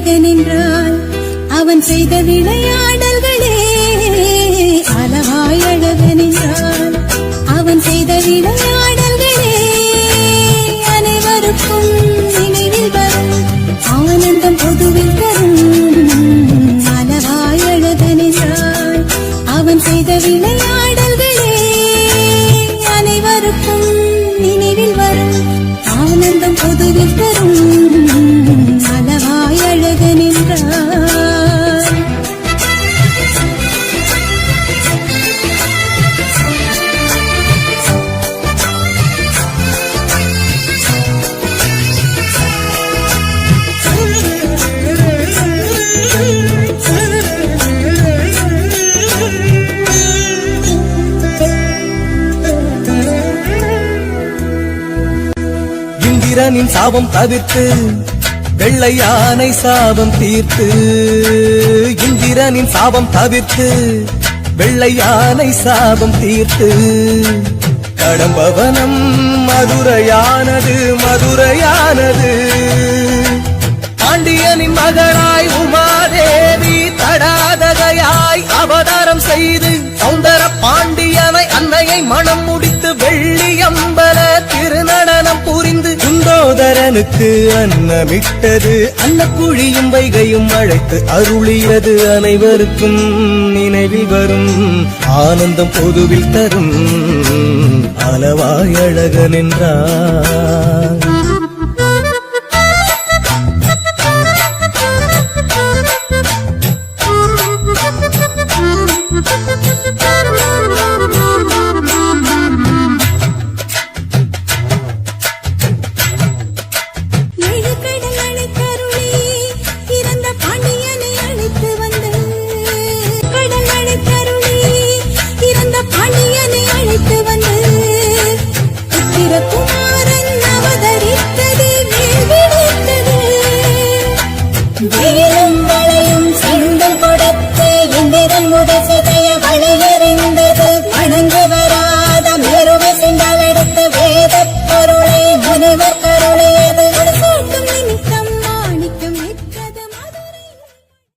அழகன் என்றால் அவன் செய்த விளையாடல்களே அளவாய் அழகன் என்றால் அவன் செய்த விளையாடல்களே அனைவருக்கும் நினைவில் வரும் ஆனந்தம் பொதுவில் தரும் அளவாய் அழகன் என்றால் அவன் செய்த விளையாடல்களே அனைவருக்கும் நினைவில் வரும் ஆனந்தம் பொதுவில் தரும் அளவாய் அழகன் என்றார். இந்திரனின் சாபம் தவிர்த்து வெள்ளை யானை சாபம் தீர்த்து இந்திரனின் சாபம் தவிர்த்து வெள்ளை யானை சாபம் தீர்த்து கடம்பவனம் மதுரையானது மதுரையானது. பாண்டியனின் மகளாய் உமாதேவி தடாதகையாய் அவதாரம் செய்து சௌந்தர பாண்டியனை அன்னையை மனம் முடித்து வெள்ளியம்பல திருநடனம் புரிந்து குண்டோதரனுக்கு அன்னமிட்டது அன்னக்குழியும் வைகையும் அழைத்து அருளியது அனைவருக்கும் நினைவில் வரும் ஆனந்தம் பொதுவில் தரும் அளவாய் அழகன் என்றார்.